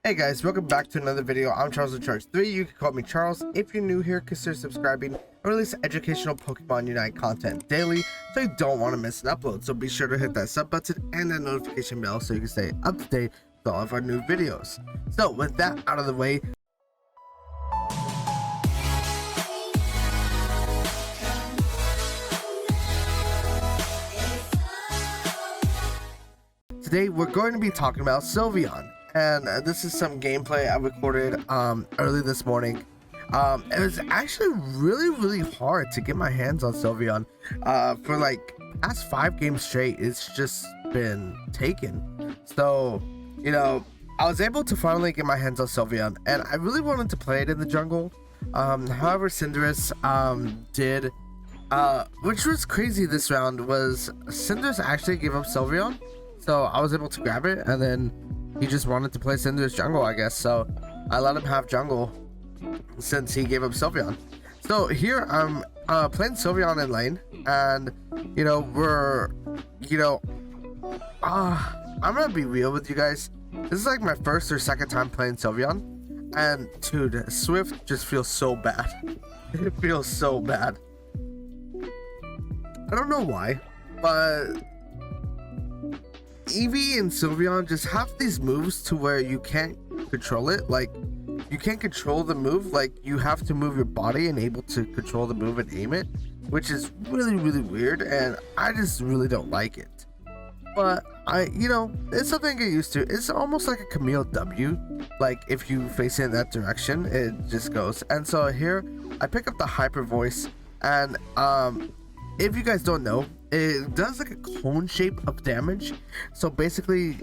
Hey guys, welcome back to another video. I'm Charles in Charge 3. You can call me Charles. If you're new here, consider subscribing. I release educational Pokemon Unite content daily, so you don't want to miss an upload. So be sure to hit that sub button and that notification bell so you can stay up to date with all of our new videos. So with that out of the way, today we're going to be talking about Sylveon. And this is some gameplay I recorded early this morning. It was actually really hard to get my hands on Sylveon. For like past 5 games straight, it's just been taken. So, you know, I was able to finally get my hands on Sylveon, and I really wanted to play it in the jungle. However, Cinderace did, which was crazy this round, was Cinderace actually gave up Sylveon. So I was able to grab it, and then he just wanted to play Cinderace jungle, I guess. So I let him have jungle since he gave up Sylveon. So here I'm playing Sylveon in lane, and you know I'm gonna be real with you guys. This is like my first or second time playing Sylveon, and dude, Swift just feels so bad. It feels so bad. I don't know why, but Eevee and Sylveon just have these moves to where you can't control it. Like, you can't control the move. Like, you have to move your body and able to control the move and aim it, which is really weird, and I just really don't like it. But it's something to get used to. It's almost like a Camille W. Like, if you face it in that direction, it just goes. And so here I pick up the Hypervoice, and if you guys don't know, it does like a cone shape of damage. So basically,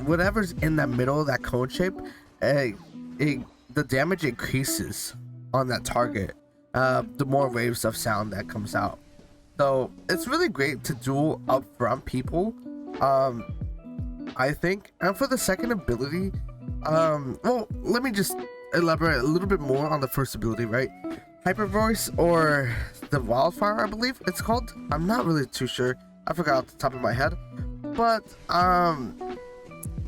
whatever's in that middle of that cone shape, the damage increases on that target, the more waves of sound that comes out. So it's really great to duel up front people, I think. And for the second ability, well, let me just elaborate a little bit more on the first ability, right? Hypervoice, or the Wildfire, I believe it's called. I'm not really too sure. I forgot off the top of my head. But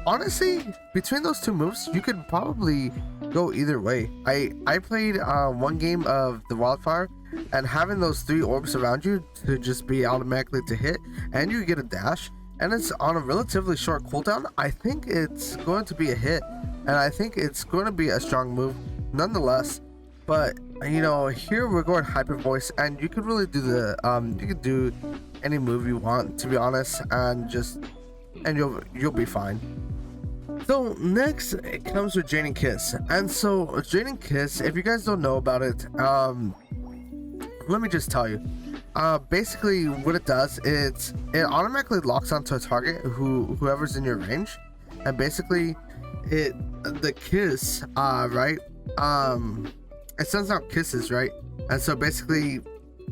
honestly, between those two moves, you could probably go either way. I played one game of the Wildfire, and having those 3 orbs around you to just be automatically to hit, and you get a dash, and it's on a relatively short cooldown. I think it's going to be a hit, and I think it's going to be a strong move nonetheless. But you know, here we're going Hypervoice, and you could really do the you could do any move you want, to be honest, and you'll be fine. So next it comes with Draining Kiss. And so Draining Kiss, if you guys don't know about it, let me just tell you. Basically what it does is it automatically locks onto a target whoever's in your range, and basically the kiss, right, it sends out kisses, right? And so basically,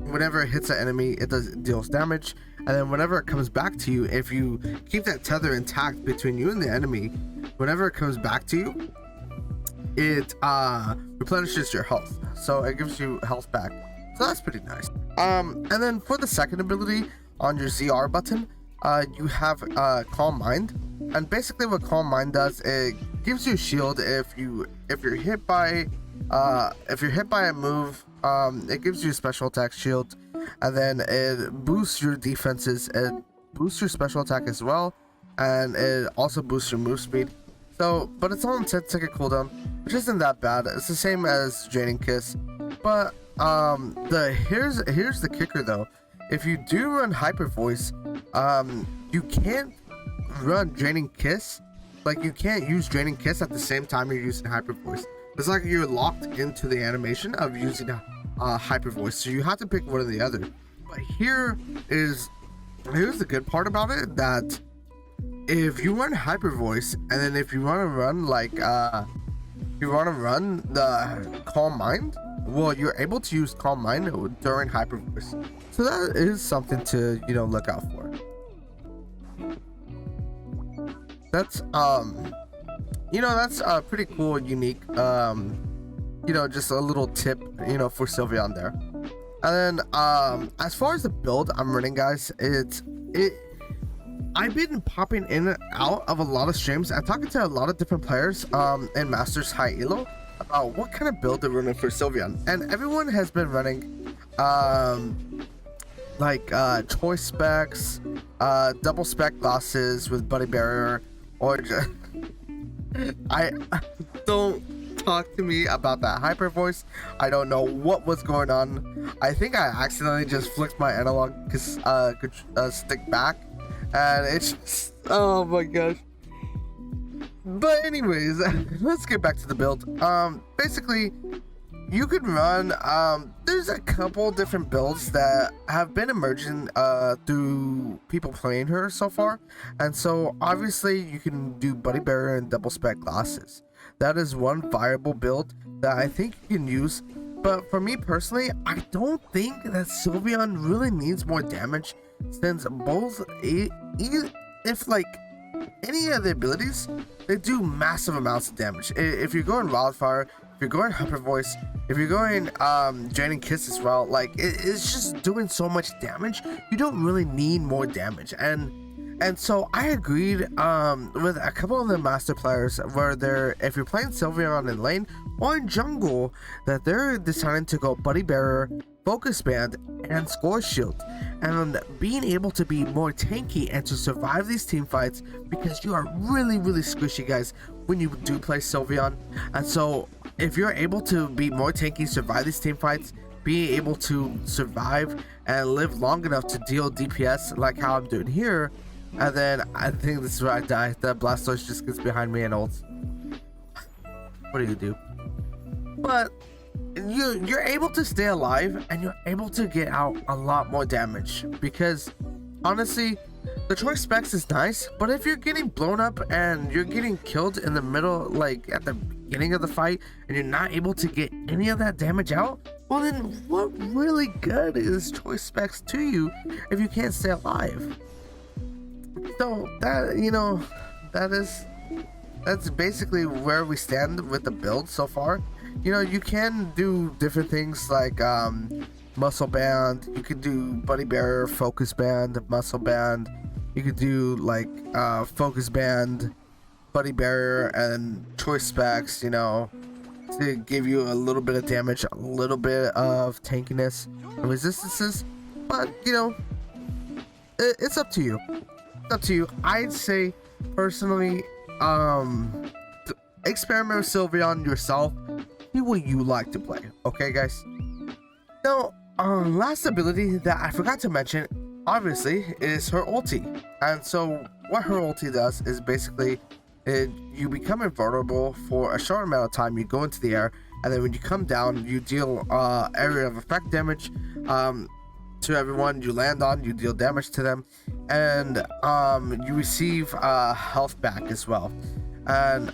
whenever it hits an enemy, it deals damage, and then whenever it comes back to you, if you keep that tether intact between you and the enemy, whenever it comes back to you, it replenishes your health, so it gives you health back. So that's pretty nice. And then for the second ability on your ZR button, you have Calm Mind, and basically what Calm Mind does, it gives you a shield if you're hit by a move. It gives you a special attack shield, and then it boosts your defenses, it boosts your special attack as well, and it also boosts your move speed. So, but it's on 10-second cooldown, which isn't that bad. It's the same as Draining Kiss, but here's the kicker though. If you do run Hypervoice, you can't run Draining Kiss. Like, you can't use Draining Kiss at the same time you're using Hypervoice. It's like you're locked into the animation of using Hypervoice, so you have to pick one or the other. But here's the good part about it, that if you run Hypervoice, and then if you want to run the Calm Mind, well, you're able to use Calm Mind during Hypervoice. So that is something to look out for. That's that's a pretty cool, unique, just a little tip, for Sylveon there. And then, as far as the build I'm running, guys, I've been popping in and out of a lot of streams and talking to a lot of different players in Masters High Elo about what kind of build they're running for Sylveon, and everyone has been running like choice specs, double spec glasses with buddy barrier, or just I don't talk to me about that Hypervoice. I don't know what was going on. I think I accidentally just flicked my analog stick back, and it's just, oh my gosh. But anyways, let's get back to the build. Basically, you could run, there's a couple different builds that have been emerging through people playing her so far, and so obviously you can do buddy barrier and double spec glasses. That is one viable build that I think you can use, but for me personally, I don't think that Sylveon really needs more damage, since both, if like any of the abilities, they do massive amounts of damage. If you're going Wildfire, if you're going Hypervoice, if you're going Draining Kiss as well, like it's just doing so much damage. You don't really need more damage, and so I agreed with a couple of the master players where they're, if you're playing Sylveon in lane or in jungle, that they're deciding to go buddy barrier, focus band, and score shield, and being able to be more tanky and to survive these team fights, because you are really squishy, guys, when you do play Sylveon. And so if you're able to be more tanky, survive these team fights, being able to survive and live long enough to deal DPS like how I'm doing here, and then I think this is where I die. The Blastoise just gets behind me and ults. What do you do? But you're able to stay alive, and you're able to get out a lot more damage, because honestly, the choice specs is nice, but if you're getting blown up and you're getting killed in the middle, like at the beginning of the fight, and you're not able to get any of that damage out, well then what really good is choice specs to you if you can't stay alive? So that, you know, that's basically where we stand with the build so far. You know, you can do different things like muscle band, you could do buddy barrier, focus band, muscle band, you could do like focus band, buddy barrier, and choice specs, you know, to give you a little bit of damage, a little bit of tankiness and resistances. But you know, it's up to you. It's up to you. I'd say personally, experiment with Sylveon yourself. See what you like to play, okay guys? Now, last ability that I forgot to mention, obviously, is her ulti. And so what her ulti does is basically you become invulnerable for a short amount of time. You go into the air, and then when you come down, you deal area of effect damage to everyone you land on. You deal damage to them, and you receive health back as well. And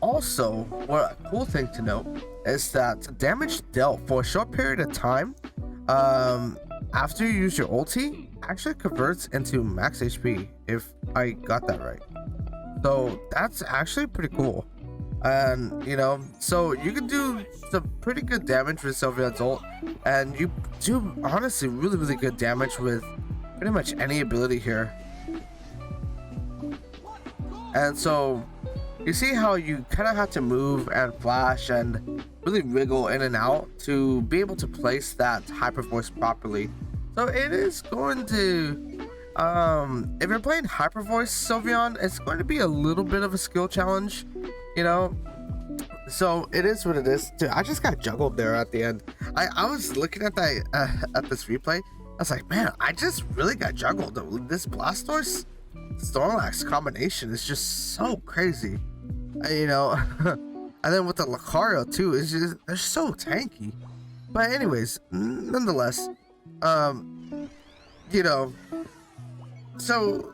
also, what a cool thing to note is that damage dealt for a short period of time after you use your ulti actually converts into max HP, if I got that right. So that's actually pretty cool. And you know, so you can do some pretty good damage with Sylveon's ult, and you do honestly really good damage with pretty much any ability here. And so you see how you kind of have to move and flash and really wriggle in and out to be able to place that Hypervoice properly. So it is going to, if you're playing Hypervoice Sylveon, it's going to be a little bit of a skill challenge, you know. So it is what it is. Dude, I just got juggled there at the end. I was looking at that at this replay. I was like, man, I just really got juggled. This Blastoise Snorlax combination is just so crazy. You know, and then with the Lucario too, it's just, they're so tanky. But anyways, nonetheless, you know, so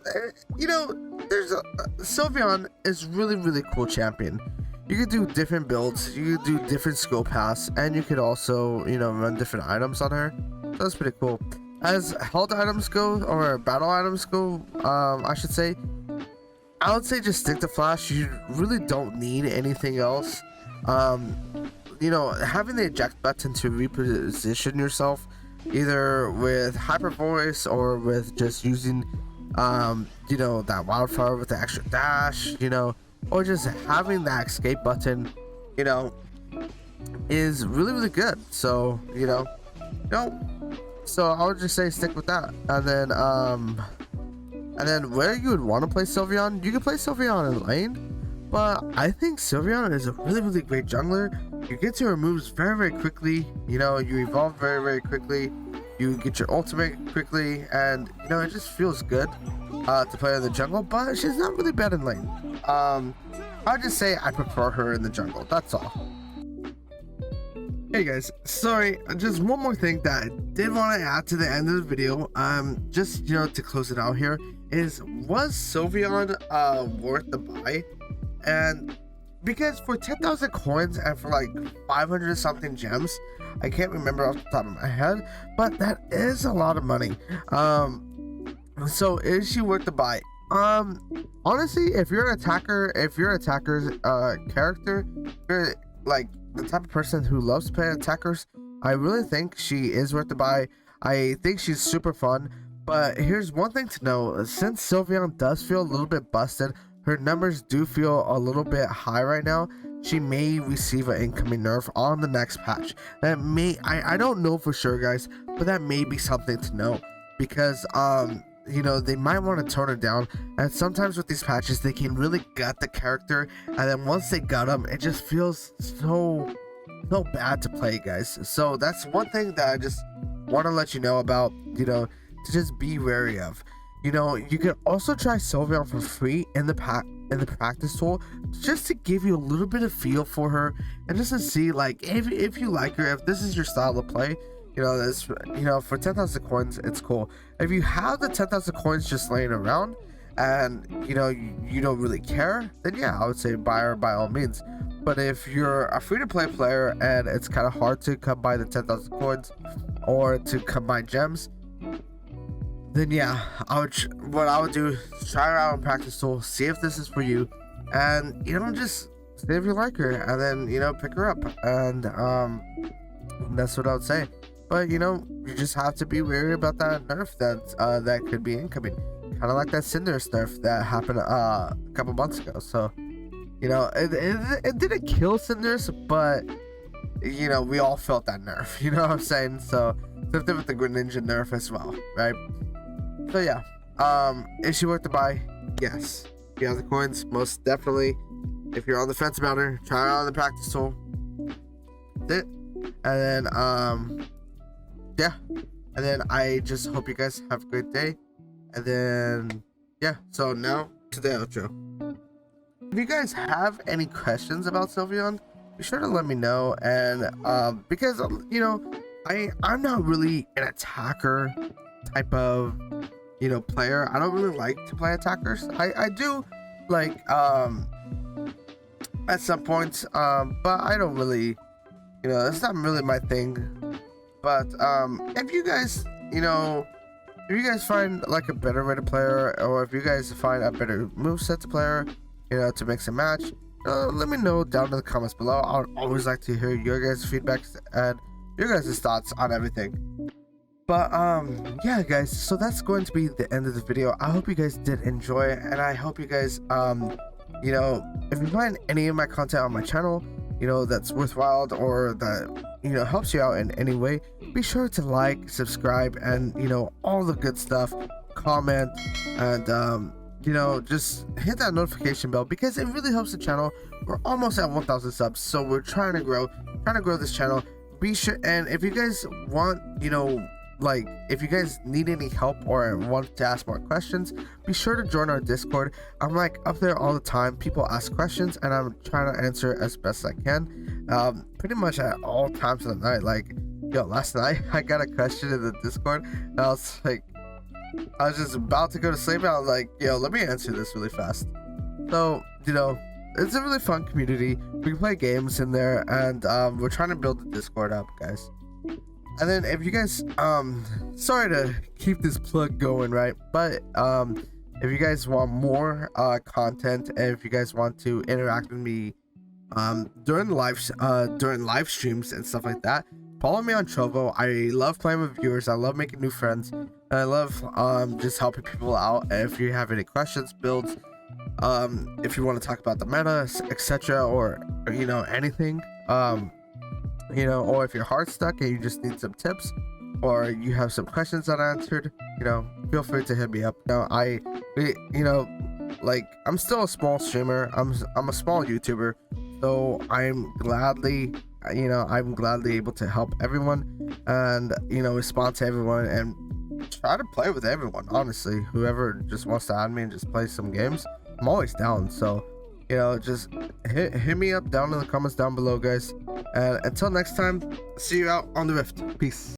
you know, there's a Sylveon is really cool champion. You could do different builds, you could do different skill paths, and you could also, you know, run different items on her. So that's pretty cool. As health items go, or battle items go, I should say, I would say just stick to flash. You really don't need anything else. You know, having the eject button to reposition yourself, either with Hypervoice or with just using you know, that wildfire with the extra dash, you know, or just having that escape button, you know, is really really good. So so I would just say stick with that. And then where you would want to play Sylveon, you can play Sylveon in lane, but I think Sylveon is a really really great jungler. You get to your moves very very quickly, you know, you evolve very very quickly, you get your ultimate quickly, and you know, it just feels good to play in the jungle. But she's not really bad in lane. I would just say I prefer her in the jungle, that's all. Hey guys, sorry, just one more thing that I did want to add to the end of the video, just, you know, to close it out here, is was Sylveon worth the buy? And because for 10,000 coins and for like 500 something gems, I can't remember off the top of my head, but that is a lot of money. So is she worth the buy? Honestly, if you're an attacker's character, you're like the type of person who loves to play attackers, I really think she is worth the buy. I think she's super fun, but here's one thing to know: since Sylveon does feel a little bit busted, her numbers do feel a little bit high right now. She may receive an incoming nerf on the next patch. That may, I don't know for sure guys, but that may be something to know, because you know, they might want to tone her down, and sometimes with these patches they can really gut the character, and then once they gut them, it just feels so bad to play, guys. So that's one thing that I just want to let you know about, you know, to just be wary of. You know, you can also try Sylveon for free in the practice tool, just to give you a little bit of feel for her, and just to see like if you like her, if this is your style of play. You know, this, you know, for 10,000 coins, it's cool. If you have the 10,000 coins just laying around, and you know, you don't really care, then yeah, I would say buy her by all means. But if you're a free-to-play player and it's kind of hard to come by the 10,000 coins or to come by gems, then yeah, what I would do is try her out in practice tool, see if this is for you, and you know, just see if you like her, and then, you know, pick her up, and that's what I would say. But you know, you just have to be wary about that nerf that could be incoming, kind of like that Cinderace nerf that happened a couple months ago. So you know, it didn't kill Cinderace, but you know, we all felt that nerf. You know what I'm saying? So something with the Greninja nerf as well, right? So yeah, is she worth the buy? Yes. If you have the coins, most definitely. If you're on the fence about her, try her out on the practice tool. That's it. And then yeah, and then I just hope you guys have a great day, and then yeah, so now to the outro. If you guys have any questions about Sylveon, be sure to let me know. And because you know, I'm not really an attacker type of, you know, player. I don't really like to play attackers. I do like at some points, but I don't really, you know, it's not really my thing. But if you guys, you know, if you guys find like a better way to play her, or if you guys find a better moveset to play her, you know, to mix and match, let me know down in the comments below. I would always like to hear your guys' feedback and your guys' thoughts on everything. But yeah guys, so that's going to be the end of the video. I hope you guys did enjoy it, and I hope you guys you know, if you find any of my content on my channel, you know, that's worthwhile, or that, you know, helps you out in any way, be sure to like, subscribe, and you know, all the good stuff, comment, and you know, just hit that notification bell, because it really helps the channel. We're almost at 1,000 subs, so we're trying to grow this channel. Be sure, and if you guys want, you know, like if you guys need any help or want to ask more questions, be sure to join our Discord. I'm like up there all the time. People ask questions and I'm trying to answer as best I can, pretty much at all times of the night. Like, yo, last night I got a question in the Discord and I was just about to go to sleep, and I was like, yo, let me answer this really fast. So, you know, it's a really fun community. We play games in there, and we're trying to build the Discord up, guys. And then if you guys, sorry to keep this plug going, right? But if you guys want more content, and if you guys want to interact with me during live streams and stuff like that, follow me on Trovo. I love playing with viewers. I love making new friends, and I love just helping people out. If you have any questions, builds, if you want to talk about the meta, etc., or you know, anything, you know, or if your heart's stuck and you just need some tips, or you have some questions unanswered, you know, feel free to hit me up. You know, you know, like, I'm still a small streamer. I'm a small YouTuber, so I'm gladly able to help everyone, and you know, respond to everyone, and try to play with everyone. Honestly, whoever just wants to add me and just play some games, I'm always down. So, you know, just hit me up down in the comments down below, guys. And until next time, see you out on the Rift. Peace.